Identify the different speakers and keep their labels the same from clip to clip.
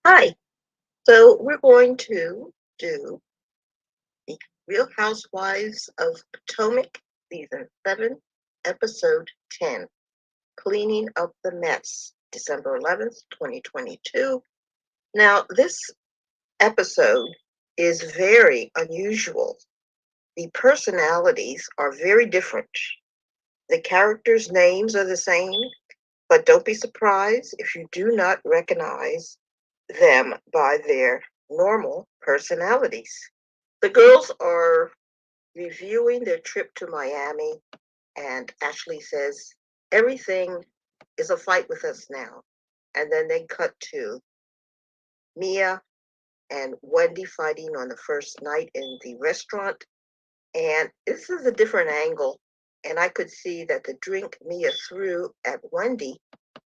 Speaker 1: Hi. So we're going to do the Real Housewives of Potomac, Season 7, Episode 10, Cleaning Up the Mess, December 11th, 2022. Now, this episode is very unusual. The personalities are very different. The characters' names are the same, but don't be surprised if you do not recognize them by their normal personalities. The girls are reviewing their trip to Miami, and Ashley says, everything is a fight with us now. And then they cut to Mia and Wendy fighting on the first night in the restaurant. And this is a different angle. And I could see that the drink Mia threw at Wendy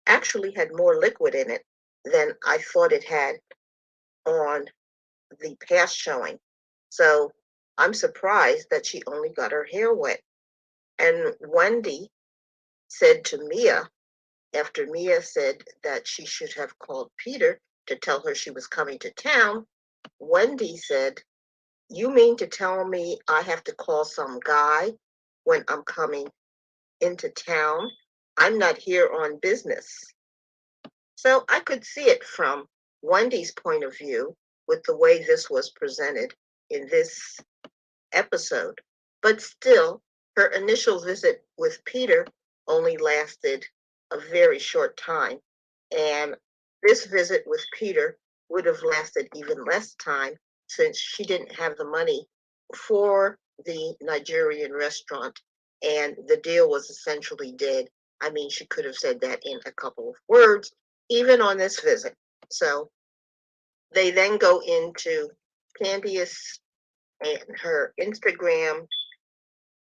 Speaker 1: actually had more liquid in it than I thought it had on the past showing. So I'm surprised that she only got her hair wet. And Wendy said to Mia, after Mia said that she should have called Peter to tell her she was coming to town, Wendy said, you mean to tell me I have to call some guy when I'm coming into town? I'm not here on business. So I could see it from Wendy's point of view with the way this was presented in this episode. But still, her initial visit with Peter only lasted a very short time. And this visit with Peter would have lasted even less time since she didn't have the money for the Nigerian restaurant and the deal was essentially dead. I mean, she could have said that in a couple of words, even on this visit. So they then go into Candiace and her Instagram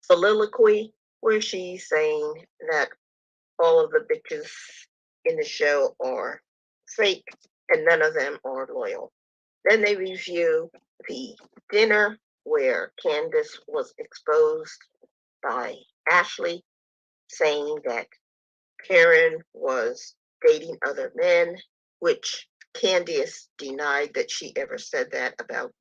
Speaker 1: soliloquy where she's saying that all of the bitches in the show are fake and none of them are loyal. Then they review the dinner where Candace was exposed by Ashley, saying that Karen was dating other men, which Candace denied that she ever said that about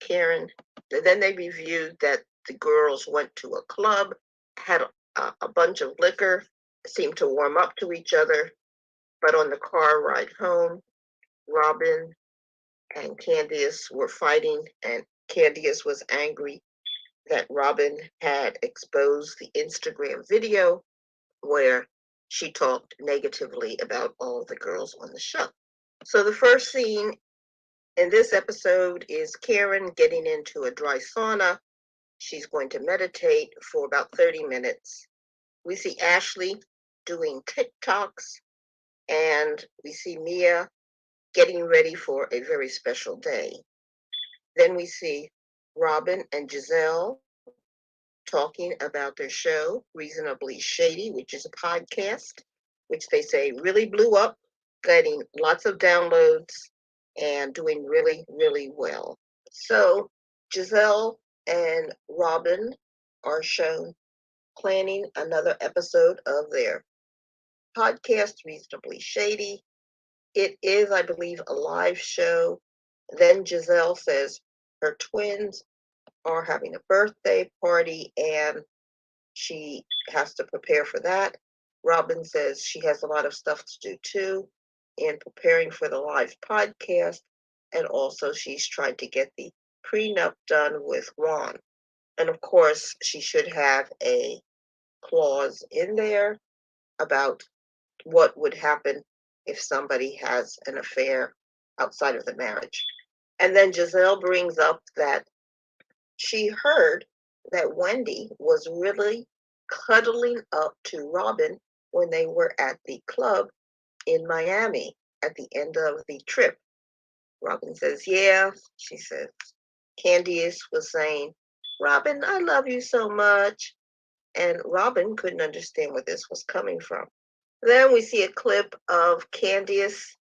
Speaker 1: Karen. And then they reviewed that the girls went to a club, had a bunch of liquor, seemed to warm up to each other, but on the car ride home, Robin and Candiace were fighting, and Candiace was angry that Robin had exposed the Instagram video where she talked negatively about all of the girls on the show. So the first scene in this episode is Karen getting into a dry sauna. She's going to meditate for about 30 minutes. We see Ashley doing TikToks, and we see Mia getting ready for a very special day. Then we see Robin and Giselle talking about their show, Reasonably Shady, which is a podcast, which they say really blew up, getting lots of downloads and doing really, really well. So Giselle and Robin are shown planning another episode of their podcast, Reasonably Shady. It is, I believe, a live show. Then Giselle says her twins are having a birthday party and she has to prepare for that. Robin says she has a lot of stuff to do too in preparing for the live podcast. And also, she's trying to get the prenup done with Ron. And of course, she should have a clause in there about what would happen if somebody has an affair outside of the marriage. And then Giselle brings up that she heard that Wendy was really cuddling up to Robin when they were at the club in Miami at the end of the trip. Robin says, yeah, she says. Candice was saying, Robin, I love you so much. And Robin couldn't understand where this was coming from. Then we see a clip of Candice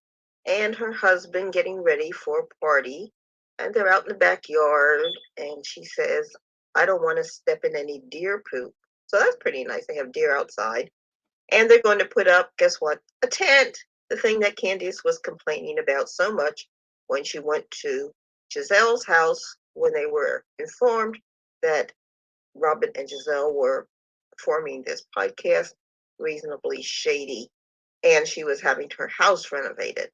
Speaker 1: and her husband getting ready for a party. And they're out in the backyard. And she says, I don't want to step in any deer poop. So that's pretty nice. They have deer outside. And they're going to put up, guess what? A tent. The thing that Candice was complaining about so much when she went to Giselle's house when they were informed that Robin and Giselle were forming this podcast, Reasonably Shady, and she was having her house renovated.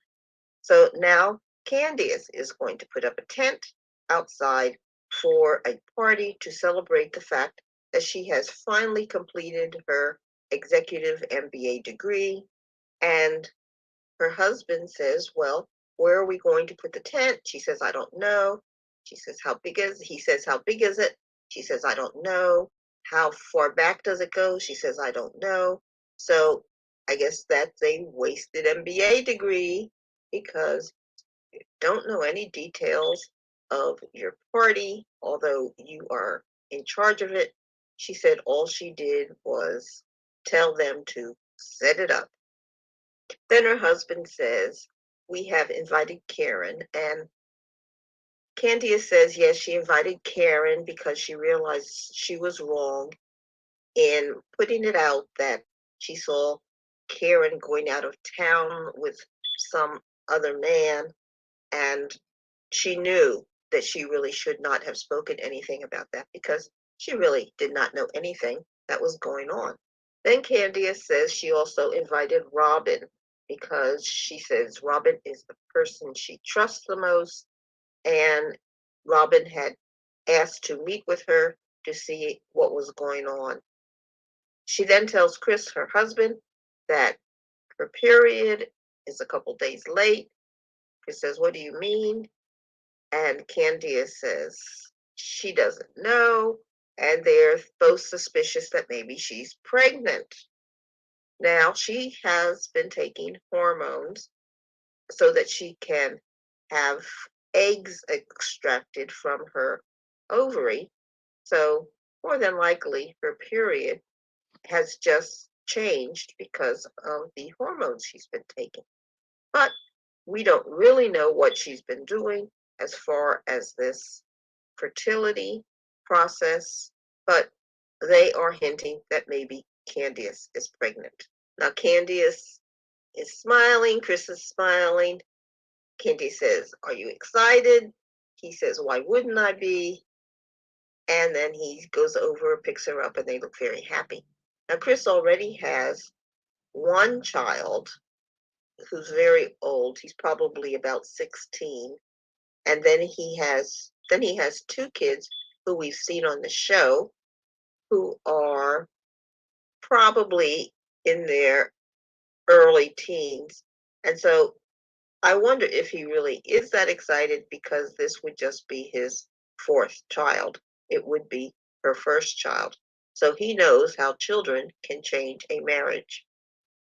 Speaker 1: So now Candiace is going to put up a tent outside for a party to celebrate the fact that she has finally completed her executive MBA degree. And her husband says, well, where are we going to put the tent? She says, I don't know. She says, he says, how big is it? She says, I don't know. How far back does it go? She says, I don't know. So I guess that's a wasted MBA degree because you don't know any details of your party, although you are in charge of it. She said all she did was tell them to set it up. Then her husband says, we have invited Karen. And Candia says, yes, she invited Karen because she realized she was wrong in putting it out that she saw Karen going out of town with some other man. And she knew that she really should not have spoken anything about that because she really did not know anything that was going on. Then Candia says she also invited Robin because she says Robin is the person she trusts the most, and Robin had asked to meet with her to see what was going on. She then tells Chris, her husband, that her period is a couple days late. Chris says, what do you mean? And Candia says she doesn't know, and they're both suspicious that maybe she's pregnant. Now, she has been taking hormones so that she can have eggs extracted from her ovary. So, more than likely, her period has just changed because of the hormones she's been taking. But we don't really know what she's been doing as far as this fertility process, but they are hinting that maybe Candiace is pregnant. Now, Candiace is smiling, Chris is smiling. Candy says, are you excited? He says, why wouldn't I be? And then he goes over, picks her up, and they look very happy. Now, Chris already has one child who's very old. He's probably about 16. And then he has two kids who we've seen on the show who are probably in their early teens. And so I wonder if he really is that excited because this would just be his fourth child. It would be her first child. So he knows how children can change a marriage.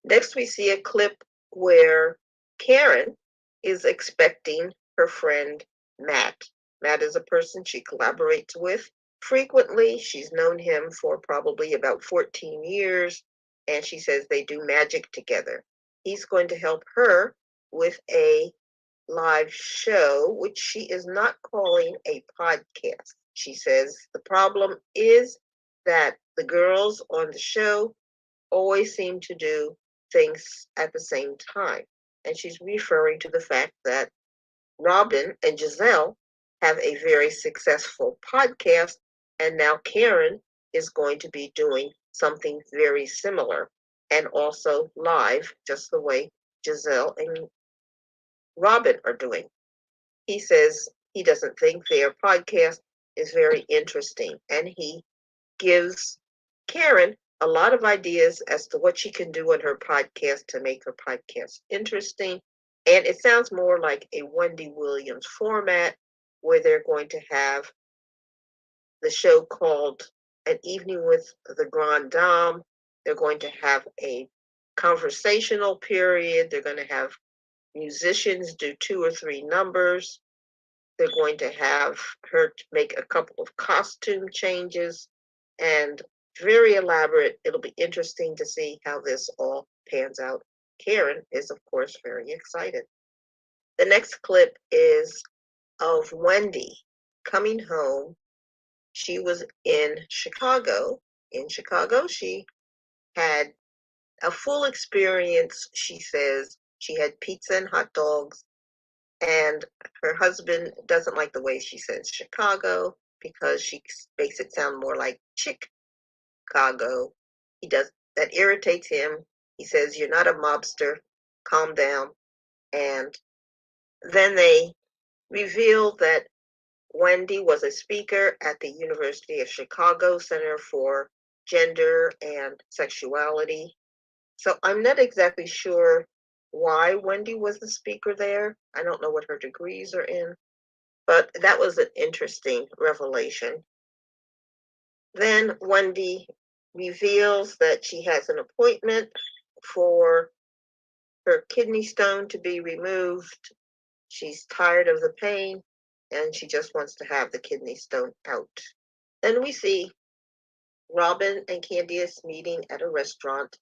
Speaker 1: Next, we see a clip where Karen is expecting her friend Matt. Matt is a person she collaborates with frequently. She's known him for probably about 14 years, and she says they do magic together. He's going to help her with a live show, which she is not calling a podcast. She says the problem is that the girls on the show always seem to do things at the same time. And she's referring to the fact that Robin and Giselle have a very successful podcast, and now Karen is going to be doing something very similar and also live, just the way Giselle and Robin are doing. He says he doesn't think their podcast is very interesting, and he gives Karen a lot of ideas as to what she can do on her podcast to make her podcast interesting. And it sounds more like a Wendy Williams format where they're going to have the show called An Evening with the Grand Dame. They're going to have a conversational period. They're going to have musicians do 2 or 3 numbers. They're going to have her make a couple of costume changes and very elaborate. It'll be interesting to see how this all pans out. Karen is, of course, very excited. The next clip is of Wendy coming home. She was in Chicago. In Chicago, she had a full experience. She says she had pizza and hot dogs. And her husband doesn't like the way she says Chicago because she makes it sound more like Chicago. That irritates him. He says, "You're not a mobster. Calm down." And then they reveal that Wendy was a speaker at the University of Chicago Center for Gender and Sexuality. So I'm not exactly sure why Wendy was the speaker there. I don't know what her degrees are in, but that was an interesting revelation. Then Wendy reveals that she has an appointment for her kidney stone to be removed. She's tired of the pain and she just wants to have the kidney stone out. Then we see Robin and Candiace meeting at a restaurant,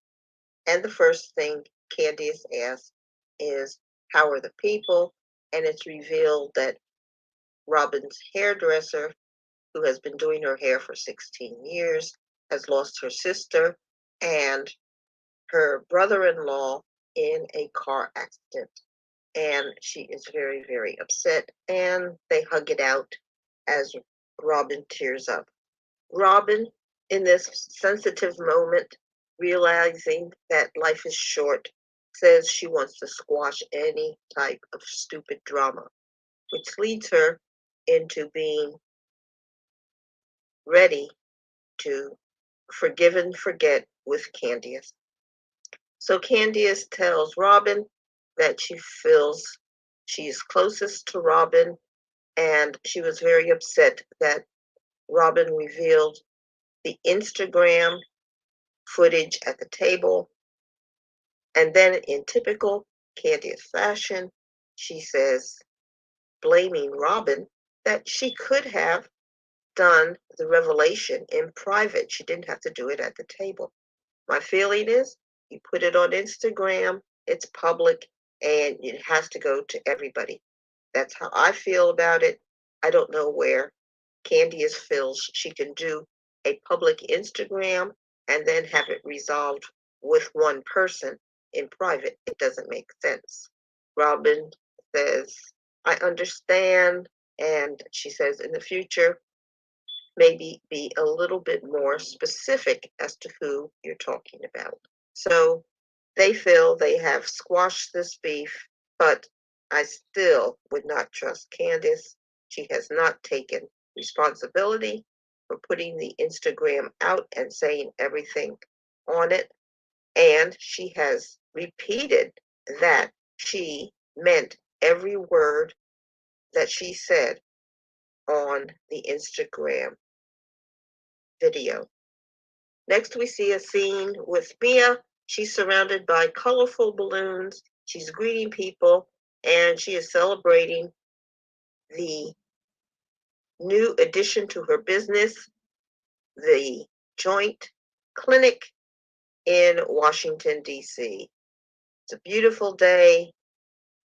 Speaker 1: and the first thing Candiace asks is, "How are the people?" And it's revealed that Robin's hairdresser, who has been doing her hair for 16 years, has lost her sister and her brother-in-law in a car accident. And she is very, very upset, and they hug it out as Robin tears up. Robin, in this sensitive moment, realizing that life is short, says she wants to squash any type of stupid drama, which leads her into being ready to forgive and forget with Candiace. So Candiace tells Robin that she feels she's closest to Robin, and she was very upset that Robin revealed the Instagram footage at the table. And then, in typical Candiace fashion, she says, blaming Robin, that she could have done the revelation in private. She didn't have to do it at the table. My feeling is you put it on Instagram, it's public, and it has to go to everybody. That's how I feel about it. I don't know where Candiace feels she can do a public Instagram and then have it resolved with one person in private. It doesn't make sense. Robin says, "I understand." And she says, in the future, maybe be a little bit more specific as to who you're talking about. So they feel they have squashed this beef, but I still would not trust Candiace. She has not taken responsibility for putting the Instagram out and saying everything on it. And she has repeated that she meant every word that she said on the Instagram video. Next, we see a scene with Mia. She's surrounded by colorful balloons. She's greeting people, and she is celebrating the new addition to her business, the joint clinic in Washington, D.C. It's a beautiful day.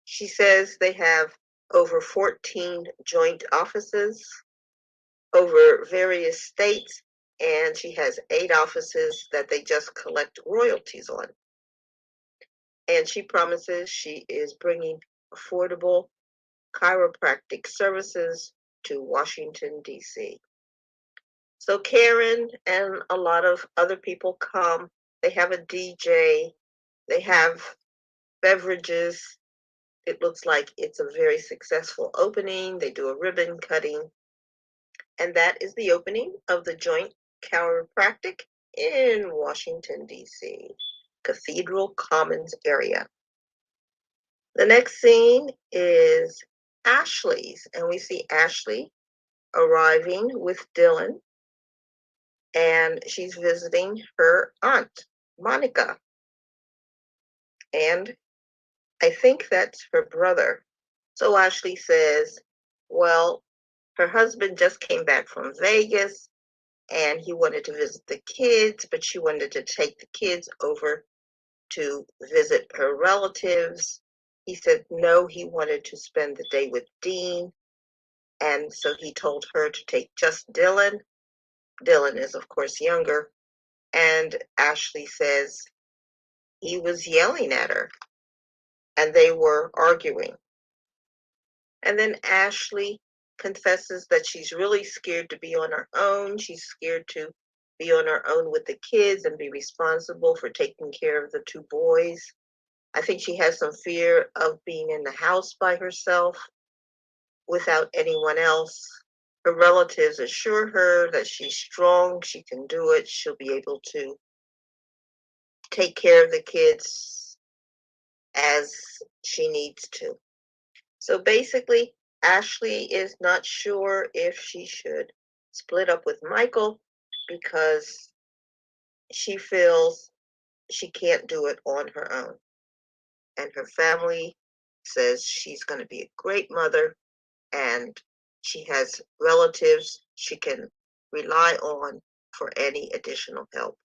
Speaker 1: She says they have over 14 joint offices over various states, and she has 8 offices that they just collect royalties on. And she promises she is bringing affordable chiropractic services to Washington, D.C. So Karen and a lot of other people come. They have a DJ, they have beverages. It looks like it's a very successful opening. They do a ribbon cutting. And that is the opening of the Joint Chiropractic in Washington, D.C., Cathedral Commons area. The next scene is Ashley's, and we see Ashley arriving with Dylan, and she's visiting her aunt, Monica. And I think that's her brother. So Ashley says, well, her husband just came back from Vegas and he wanted to visit the kids, but she wanted to take the kids over to visit her relatives. He said no, he wanted to spend the day with Dean. And so he told her to take just Dylan. Dylan is, of course, younger. And Ashley says he was yelling at her and they were arguing. And then Ashley confesses that she's really scared to be on her own. She's scared to be on her own with the kids and be responsible for taking care of the two boys. I think she has some fear of being in the house by herself without anyone else. Her relatives assure her that she's strong, she can do it, she'll be able to take care of the kids as she needs to. So basically, Ashley is not sure if she should split up with Michael because she feels she can't do it on her own. And her family says she's going to be a great mother and she has relatives she can rely on for any additional help.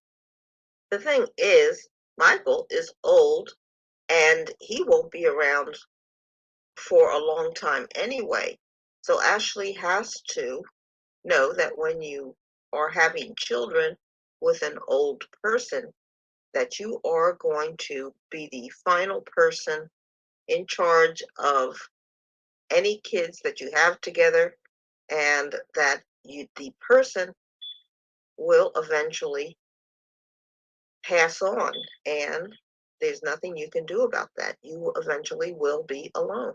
Speaker 1: The thing is, Michael is old and he won't be around for a long time anyway. So Ashley has to know that when you are having children with an old person, that you are going to be the final person in charge of any kids that you have together, and that the person will eventually pass on, and there's nothing you can do about that. You eventually will be alone.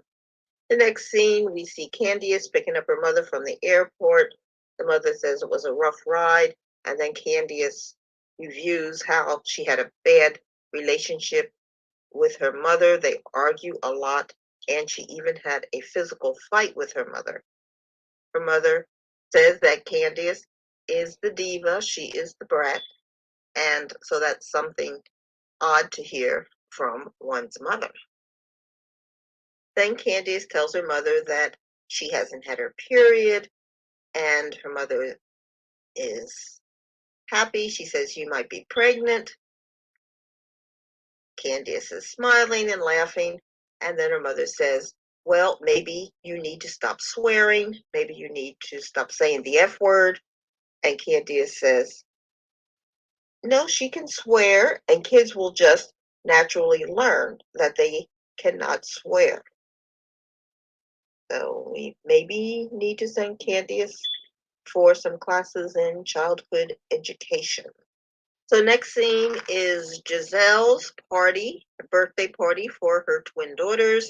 Speaker 1: The next scene, we see Candiace picking up her mother from the airport. The mother says it was a rough ride, and then Candiace reviews how she had a bad relationship with her mother. They argue a lot, and she even had a physical fight with her mother. Her mother says that Candiace is the diva, she is the brat, and so that's something odd to hear from one's mother. Then Candiace tells her mother that she hasn't had her period, and her mother is happy. She says, "You might be pregnant." Candiace is smiling and laughing, and then her mother says, "Well, maybe you need to stop swearing. Maybe you need to stop saying the F word." And Candiace says, "No, she can swear, and kids will just naturally learn that they cannot swear." So we maybe need to send Candiace for some classes in childhood education. So next scene is Giselle's party, a birthday party for her twin daughters,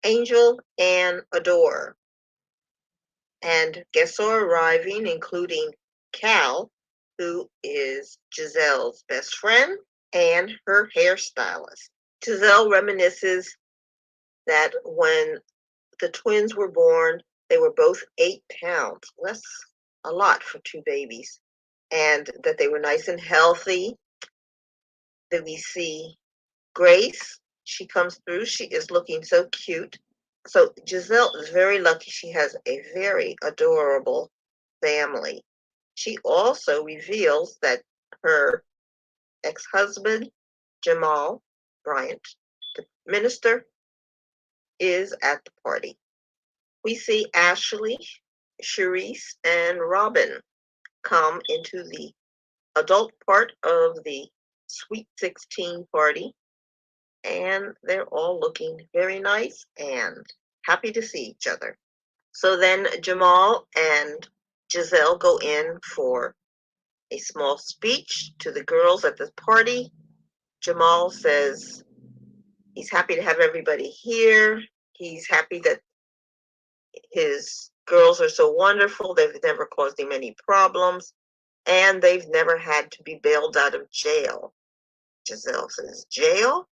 Speaker 1: Angel and Adore. And guests are arriving, including Cal, who is Giselle's best friend, and her hairstylist. Giselle reminisces that when the twins were born, they were both 8 pounds. That's a lot for two babies. And that they were nice and healthy. Then we see Grace. She comes through. She is looking so cute. So Giselle is very lucky. She has a very adorable family. She also reveals that her ex-husband, Jamal Bryant, the minister, is at the party. We see Ashley, Charisse, and Robin come into the adult part of the Sweet 16 party, and they're all looking very nice and happy to see each other. So then Jamal and Giselle go in for a small speech to the girls at the party. Jamal says he's happy to have everybody here. He's happy that his girls are so wonderful. They've never caused him any problems, and they've never had to be bailed out of jail. Giselle says, "Jail?"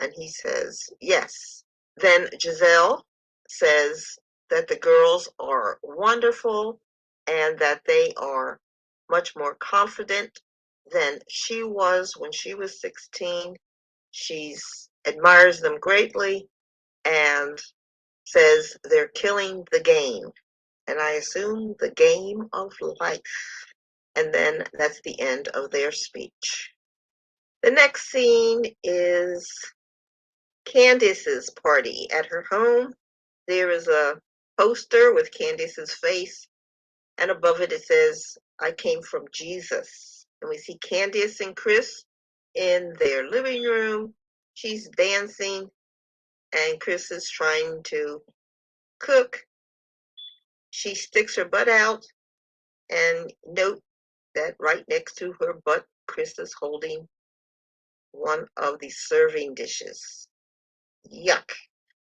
Speaker 1: And he says, "Yes." Then Giselle says that the girls are wonderful and that they are much more confident than she was when she was 16. She admires them greatly and says they're killing the game. And I assume the game of life. And then that's the end of their speech. The next scene is Candice's party at her home. There is a poster with Candice's face, and above it it says, "I came from Jesus." And we see Candice and Chris in their living room. She's dancing, and Chris is trying to cook. She sticks her butt out, and note that right next to her butt, Chris is holding one of the serving dishes. Yuck.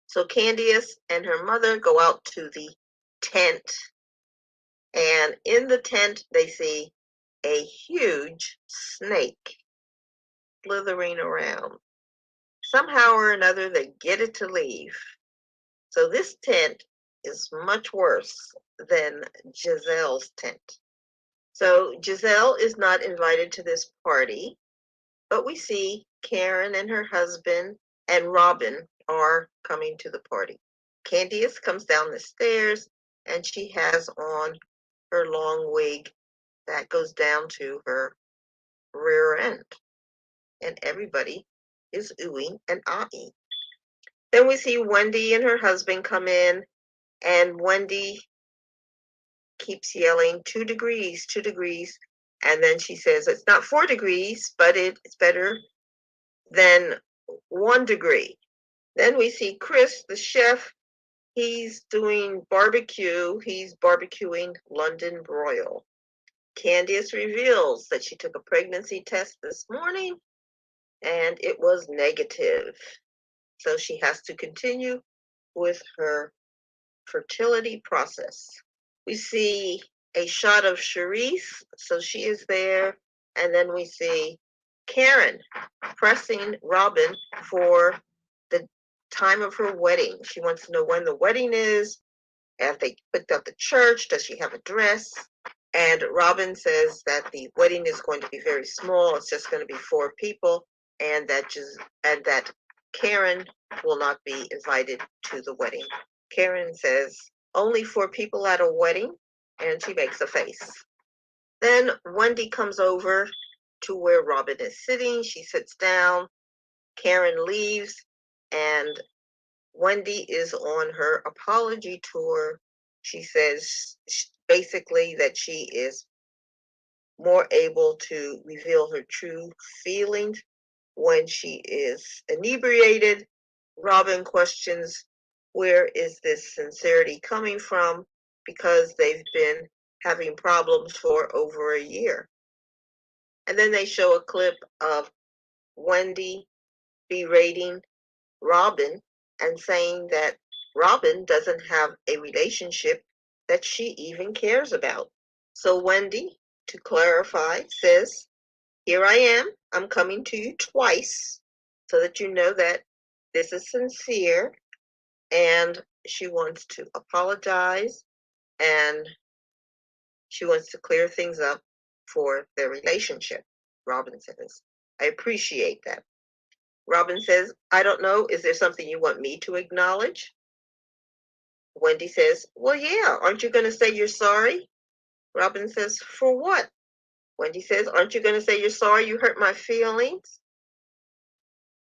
Speaker 1: So Candice and her mother go out to the tent, and in the tent they see a huge snake slithering around. Somehow or another they get it to leave. So this tent is much worse than Giselle's tent. So Giselle is not invited to this party, but we see Karen and her husband and Robin are coming to the party. Candice comes down the stairs and she has on her long wig that goes down to her rear end. And everybody is oohing and ahhing. Then we see Wendy and her husband come in, and Wendy keeps yelling 2 degrees, 2 degrees. And then she says, it's not 4 degrees, but it's better than 1 degree. Then we see Chris, the chef. He's doing barbecue. He's barbecuing London broil. Candice reveals that she took a pregnancy test this morning and it was negative. So she has to continue with her fertility process. We see a shot of Charisse, so she is there, and then we see Karen pressing Robin for the time of her wedding. She wants to know when the wedding is. Have they picked out the church? Does she have a dress? And Robin says that the wedding is going to be very small. It's just going to be 4 people, and that Karen will not be invited to the wedding. Karen says, only 4 people at a wedding, and she makes a face. Then Wendy comes over to where Robin is sitting. She sits down. Karen leaves, and Wendy is on her apology tour. She says basically that she is more able to reveal her true feelings when she is inebriated. Robin questions, where is this sincerity coming from? Because they've been having problems for over a year. And then they show a clip of Wendy berating Robin and saying that Robin doesn't have a relationship that she even cares about. So Wendy, to clarify, says, here I am. I'm coming to you twice so that you know that this is sincere. And she wants to apologize and she wants to clear things up for their relationship. Robin says, I appreciate that. Robin says, I don't know. Is there something you want me to acknowledge? Wendy says, well, yeah. Aren't you going to say you're sorry? Robin says, for what? Wendy says, aren't you going to say you're sorry you hurt my feelings?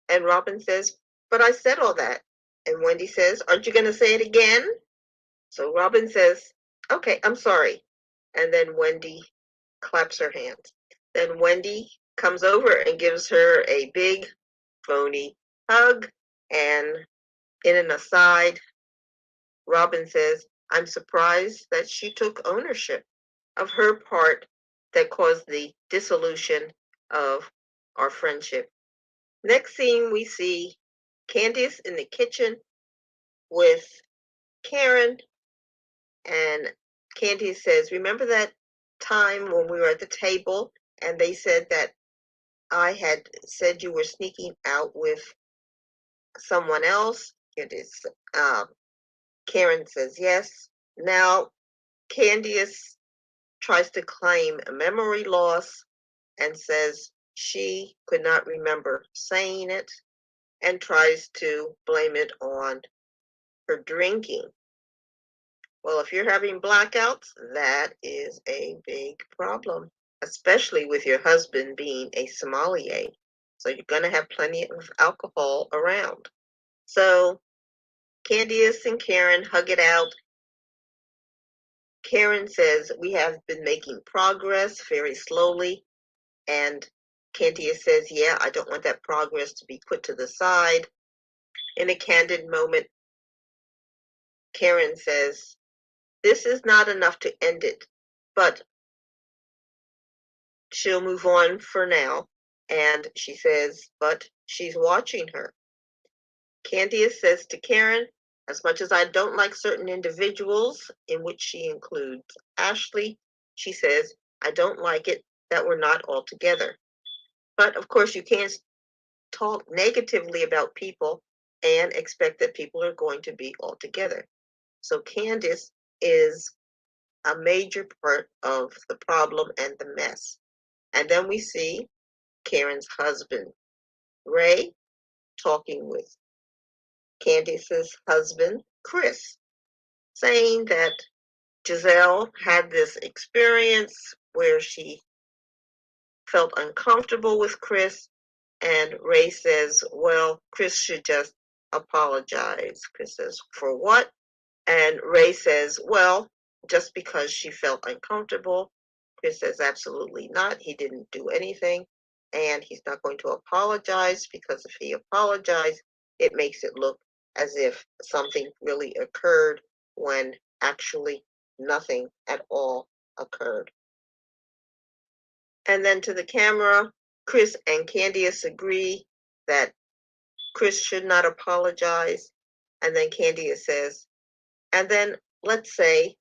Speaker 1: And Robin says, but I said all that. And Wendy says, aren't you going to say it again? So Robin says, okay, I'm sorry. And then Wendy claps her hands. Then Wendy comes over and gives her a big, phony hug. And in an aside, Robin says, I'm surprised that she took ownership of her part that caused the dissolution of our friendship. Next scene, we see Candice in the kitchen with Karen, and Candice says, remember that time when we were at the table and they said that I had said you were sneaking out with someone else? Karen says yes. Now Candice tries to claim a memory loss and says she could not remember saying it and tries to blame it on her drinking. Well, if you're having blackouts, that is a big problem, especially with your husband being a sommelier. So you're going to have plenty of alcohol around. So Candice and Karen hug it out. Karen says, we have been making progress very slowly. And Candice says, yeah, I don't want that progress to be put to the side. In a candid moment, Karen says, this is not enough to end it, but she'll move on for now. And she says, but she's watching her. Candice says to Karen, as much as I don't like certain individuals, in which she includes Ashley, she says, I don't like it that we're not all together. But of course, you can't talk negatively about people and expect that people are going to be all together. So Candice is a major part of the problem and the mess. And then we see Karen's husband, Ray, talking with Candice's husband, Chris, saying that Giselle had this experience where she felt uncomfortable with Chris, and Ray says, well, Chris should just apologize. Chris says, for what? And Ray says, well, just because she felt uncomfortable. Chris says, absolutely not. He didn't do anything, and he's not going to apologize, because if he apologized, it makes it look as if something really occurred when actually nothing at all occurred. And then to the camera, Chris and Candice agree that Chris should not apologize. And then Candice says, and then let's say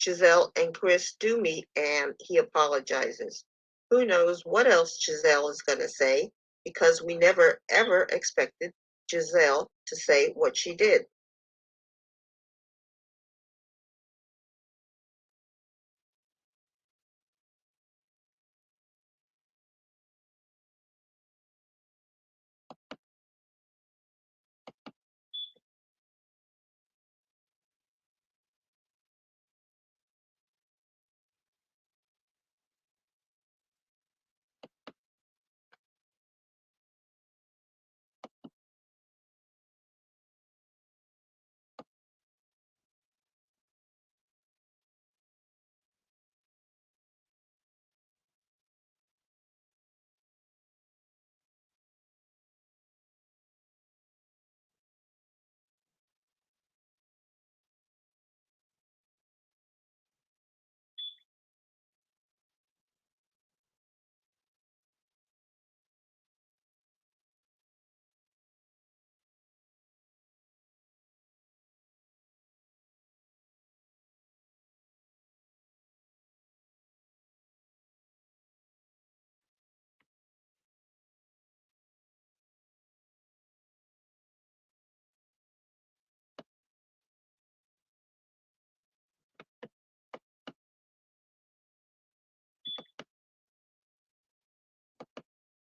Speaker 1: Giselle and Chris do meet and he apologizes. Who knows what else Giselle is going to say, because we never ever expected Giselle to say what she did.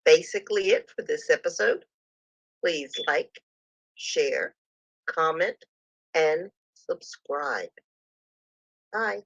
Speaker 1: Basically it for this episode. Please like, share, comment, and subscribe. Bye.